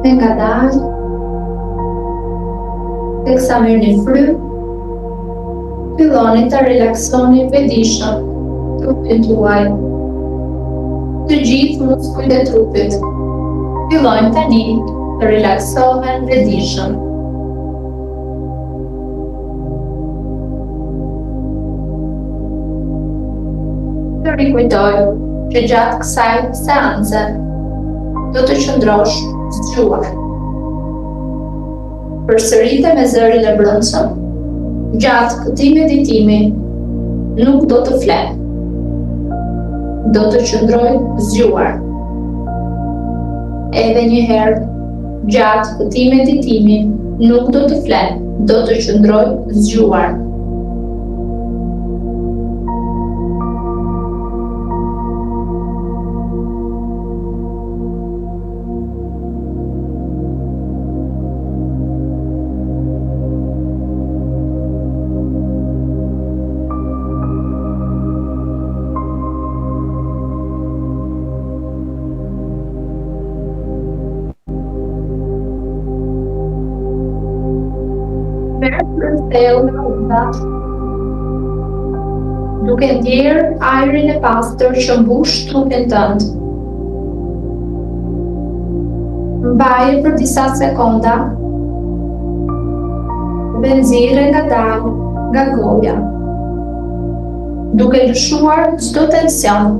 Dhe ngadalë, teksa merrni frymë, filloni ta relaksoni vetëdijshëm trupin tuaj. Të gjithë muskujt e trupit fillojnë tani të relaksohen vetëdijshëm. Të rikujtoj që gjatë kësaj seance do të qëndrosh zgjuar. Përsërite me zërin e brendshëm. Gjatë këtij meditimi nuk do të flet. Do të qëndroj zgjuar. Edhe një herë, gjatë këtij meditimi nuk do të flet, do të qëndroj zgjuar. Thellë me unda, duke ndjerë ajrin e pastër që mbush trupin tënd. Mbaje për disa sekonda dhe nxirre ngadalë nga goja, duke lëshuar çdo tension.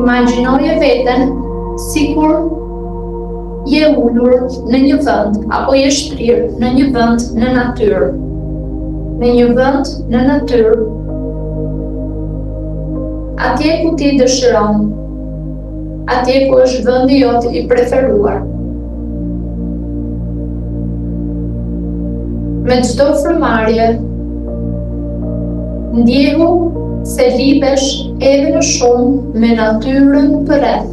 Imagjinoje veten sikur je ulur në një vend apo je shtrirë në një vend në natyrë. Në një vend në natyrë, atje ku ti dëshiron, atje ku është vendi jot i preferuar. Me çdo frymëmarrje, ndjehu se lidhesh edhe më shumë me natyrën përreth.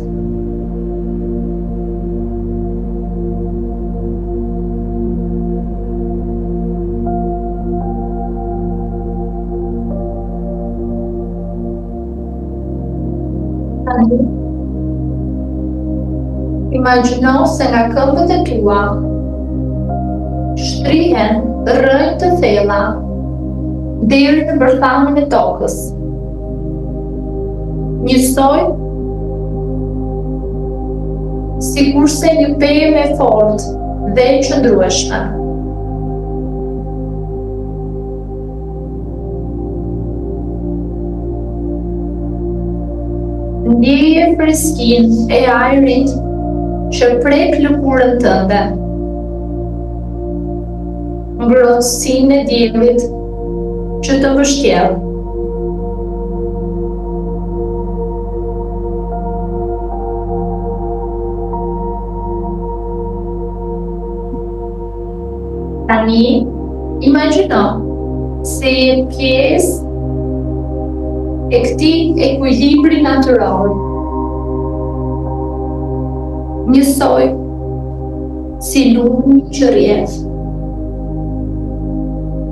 Tani, imagjino se nga këmbët e tua shtrihen rrënjë të thella deri në bërthamën e tokës. Njësoj sikurse një pemë e fortë dhe e qëndrueshme. Ndjeje freskinë e ajrit që prek lëkurën tënde. Ngrohtësinë e diellit që të mbështjell. Tani, imagjino se je pjesë e këtij ekuilibri natyror. Njësoj si lumi që rrjedh,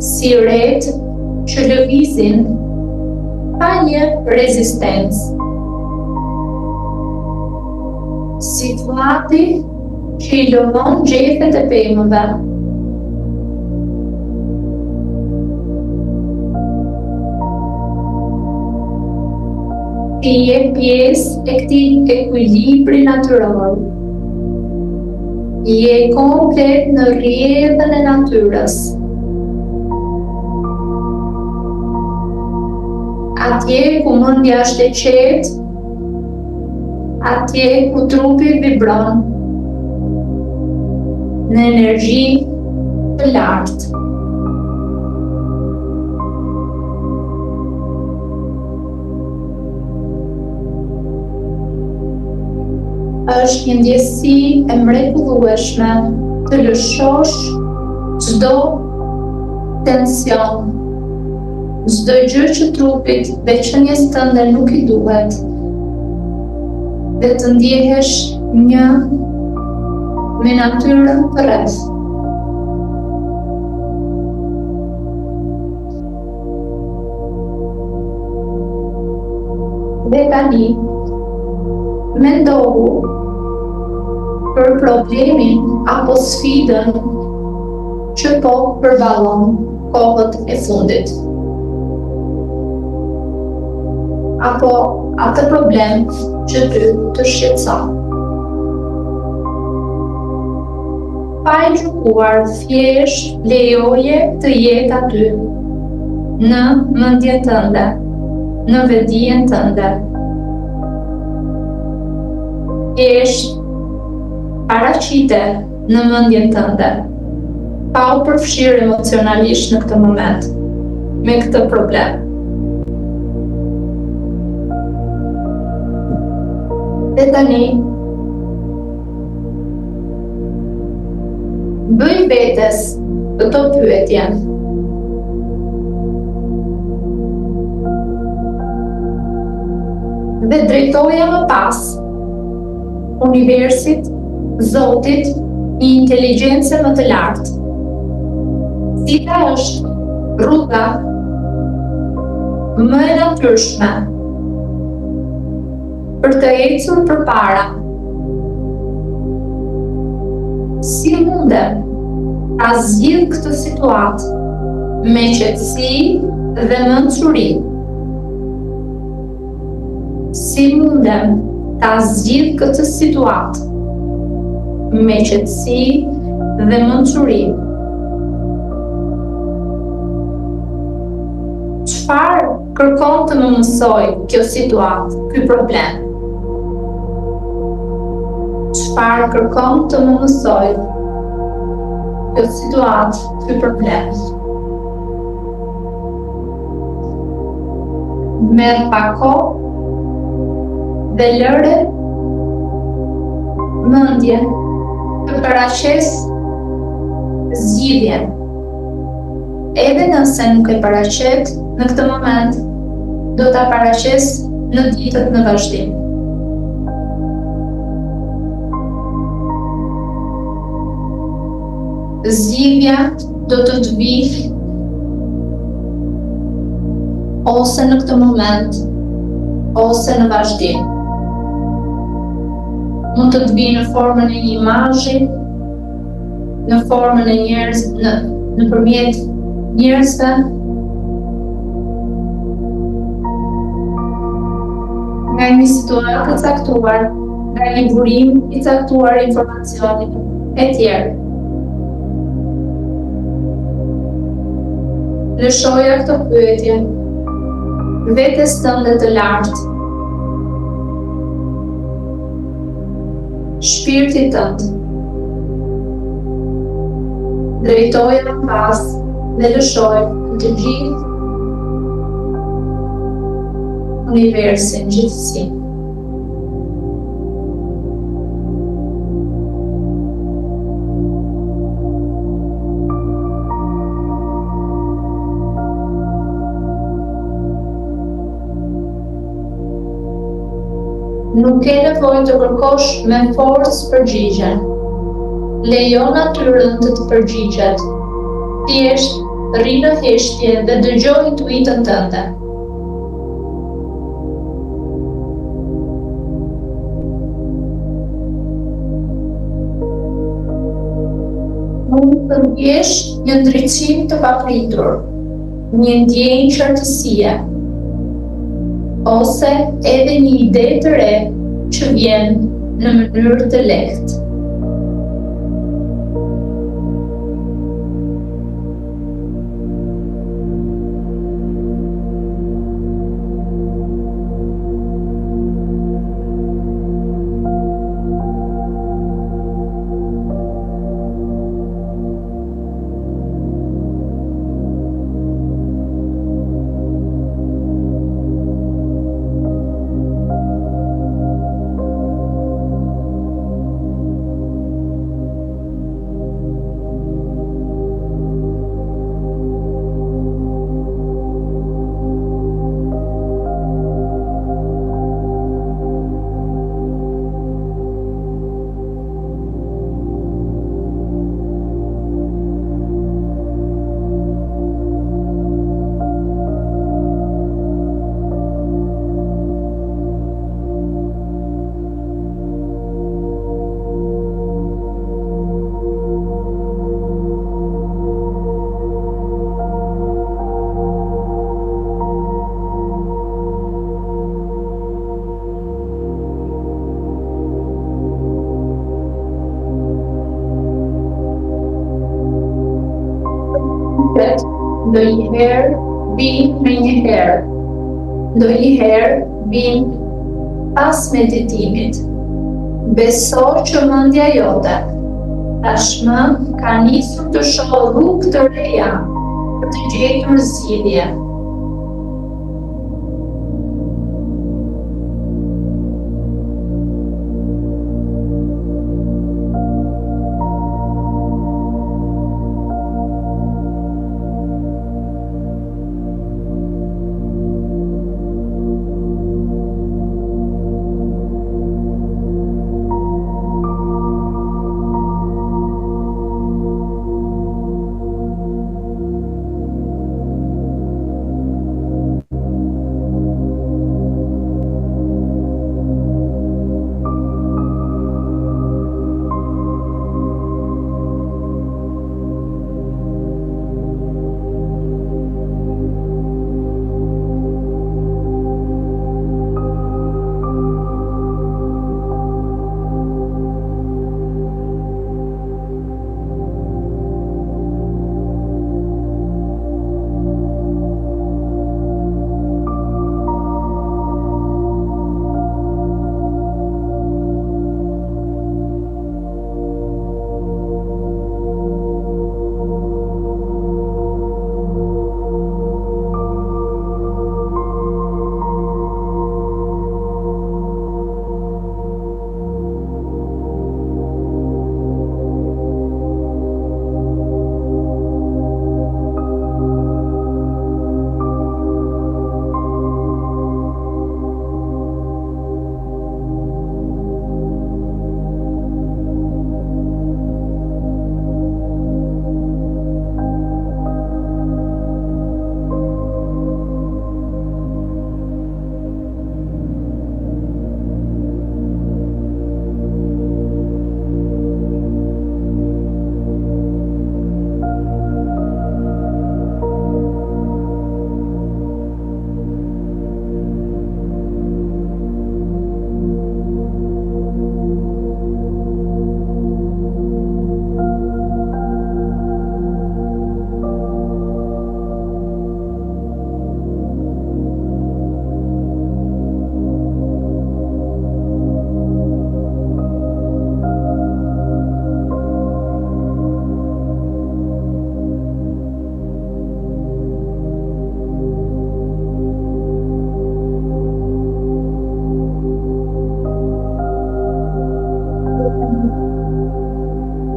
si ret që lëvizin pa një rezistencë, si flati që i lëvon gjethet e pemëve. Ti je pjesë e këtij ekuilibri natyror. Je komplet në rrjedhën e natyrës. Atje ku mendja është e qetë, atje ku trupi vibron në energji të lartë. Është një ndjesi e mrekullueshme të lëshosh çdo tension, çdo gjë që trupit veçanjes tënde nuk i duhet, dhe të ndjehesh një me natyrën përreth. Dhe tani, mendohu për problemin apo sfidën që po përballon kohët e fundit. Apo atë problem që ty të shqetëson. Pa i gjykuar, thjesht lejoje të jetë aty, në mendjen tënde, në vetdijen tënde. Thjesht paraqite në mendjen tënde, pa u përfshirë emocionalisht në këtë moment, me këtë problem. Dhe tani, bëj vetes këto pyetje. Dhe drejtoja më pas universit, Zotit, një inteligjencë më të lartë. Cila është rruga më e natyrshme për të ecur përpara? Si mundem ta zgjidh këtë situatë me qetësi dhe mençuri? Si mundem ta zgjidh këtë situatë me qetësi dhe mençuri? Çfarë kërkon të më mësoj kjo situatë, ky problem? Çfarë kërkon të më mësoj kjo situatë, ky problem? Merr pak kohë dhe lëre mendjen të paraqes zgjidhjen. Edhe nëse nuk e paraqet në këtë moment, do ta paraqes në ditët në vazhdim. Zgjidhja do të vijë ose në këtë moment, ose në vazhdim. Mund të vijë në formën e një imazhi, në formën e nëpërmjet njerëzve, nga një situatë e caktuar, nga një burim i caktuar informacioni e tjerë. Lëshoja këtë pyetje vetes tënde të lartë, shpirtit tënd. Drejtoja më pas dhe lëshoj të gjithë universin gjithësi. Nuk ke nevojë të kërkosh me forcë përgjigjen. Lejo natyrën të të përgjigjet. Thjesht rri në heshtje dhe dëgjoj intuitën tënde. Mund të ndjesh një ndriçim të papritur, një ndjenjë qartësie, ose edhe një ide të re që vjen në mënyrë të lehtë. ndonjëherë vijnë me një herë, ndonjëherë vijnë pas meditimit. Beso që mendja jote tashmë ka nisur të shohë rrugë të reja për të gjetur zgjidhje.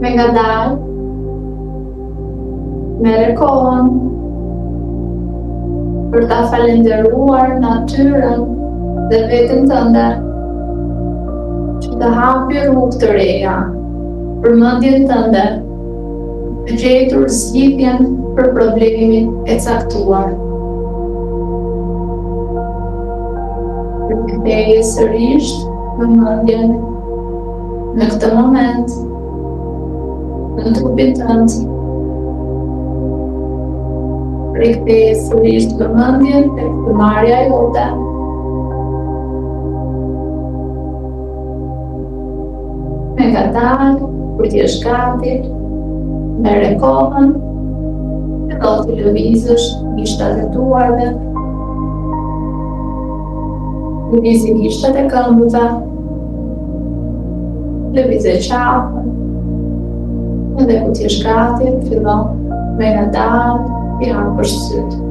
Me ngadalë, merre kohën për ta falenderuar natyrën dhe veten tënde që të hapi rrugë të reja për mendjen tënde, të gjetur zgjidhjen për problemin e caktuar. Përktheje sërish në mendjen në këtë moment, në trupin tënd. Përktheje sërish vëmendjen tek vëmarrja jote. Me ngadalë, kur t'jesh gati, merre kohën, fillo të lëvizësh gishtat e duarve, lëvizi gishtat e këmbëve, lëvizë qafën, edhe kur t'jesh gati, fillo me ngadalë i hapësh sytë.